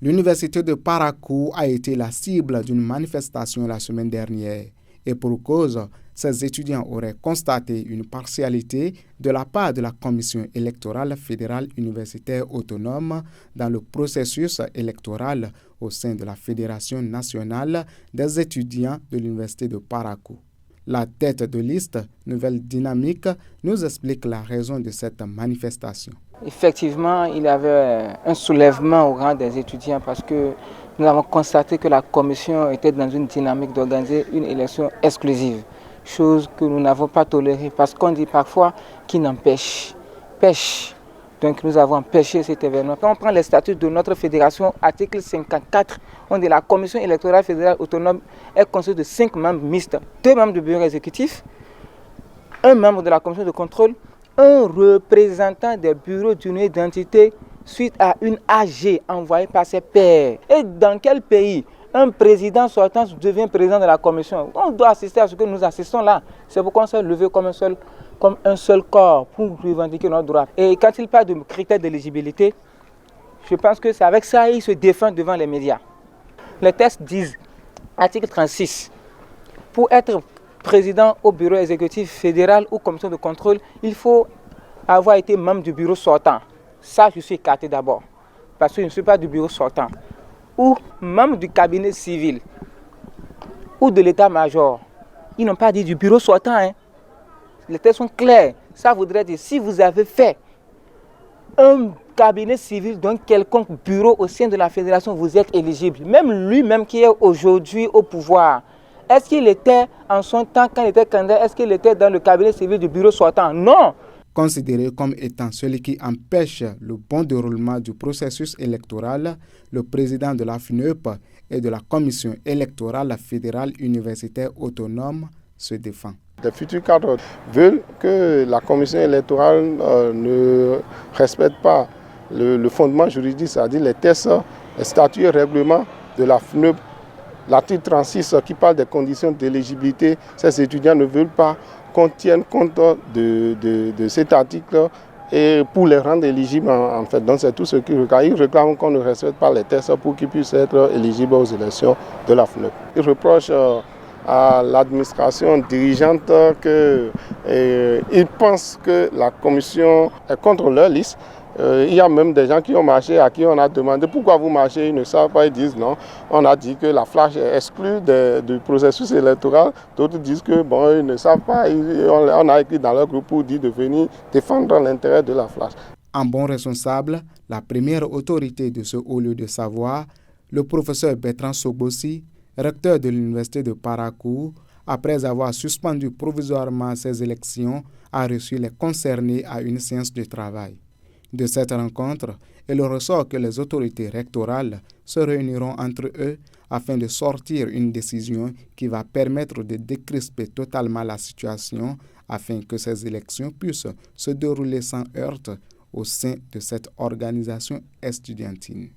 L'université de Parakou a été la cible d'une manifestation la semaine dernière. Et pour cause, ces étudiants auraient constaté une partialité de la part de la Commission électorale fédérale universitaire autonome dans le processus électoral au sein de la Fédération nationale des étudiants de l'université de Parakou. La tête de liste Nouvelle Dynamique nous explique la raison de cette manifestation. Effectivement, il y avait un soulèvement au rang des étudiants parce que nous avons constaté que la commission était dans une dynamique d'organiser une élection exclusive, chose que nous n'avons pas tolérée parce qu'on dit parfois qu'il n'empêche, pêche. Donc nous avons empêché cet événement. Quand on prend les statuts de notre fédération, article 54, on dit la commission électorale fédérale autonome est constituée de 5 membres mixtes, 2 membres du bureau exécutif, 1 membre de la commission de contrôle, un représentant des bureaux d'une identité suite à une AG envoyée par ses pairs. Et dans quel pays un président sortant devient président de la commission? On doit assister à ce que nous assistons là. C'est pourquoi on s'est levé comme un seul corps pour revendiquer notre droit. Et quand il parle de critères d'éligibilité, je pense que c'est avec ça qu'il se défend devant les médias. Les textes disent, article 36, pour être président au bureau exécutif fédéral ou commission de contrôle, il faut avoir été membre du bureau sortant. Ça, je suis écarté d'abord, parce que je ne suis pas du bureau sortant. Ou membre du cabinet civil, ou de l'état-major. Ils n'ont pas dit du bureau sortant. Les textes sont clairs. Ça voudrait dire, si vous avez fait un cabinet civil dans quelconque bureau au sein de la fédération, vous êtes éligible. Même lui-même qui est aujourd'hui au pouvoir, est-ce qu'il était en son temps, quand il était candidat, est-ce qu'il était dans le cabinet civil du bureau sortant? Non. Considéré comme étant celui qui empêche le bon déroulement du processus électoral, le président de la FNUP et de la Commission électorale fédérale universitaire autonome se défend. Les futurs cadres veulent que la Commission électorale ne respecte pas le fondement juridique, c'est-à-dire les textes, les statuts et règlements de la FNUP. L'article 36 qui parle des conditions d'éligibilité, ces étudiants ne veulent pas qu'on tienne compte de cet article et pour les rendre éligibles en fait. Donc c'est tout ce qu'ils réclament. Ils réclament qu'on ne respecte pas les textes pour qu'ils puissent être éligibles aux élections de la FNUP. Ils reprochent à l'administration dirigeante qu'ils pensent que la commission est contre leur liste. Il y a même des gens qui ont marché, à qui on a demandé pourquoi vous marchez, ils ne savent pas, ils disent non. On a dit que la flash est exclue du processus électoral, d'autres disent que bon, ils ne savent pas. On a écrit dans leur groupe pour dire de venir défendre l'intérêt de la flash. En bon responsable, la première autorité de ce haut lieu de savoir, le professeur Bertrand Sogossi, recteur de l'université de Parakou, après avoir suspendu provisoirement ces élections, a reçu les concernés à une séance de travail. De cette rencontre, il ressort que les autorités rectorales se réuniront entre eux afin de sortir une décision qui va permettre de décrisper totalement la situation afin que ces élections puissent se dérouler sans heurts au sein de cette organisation estudiantine.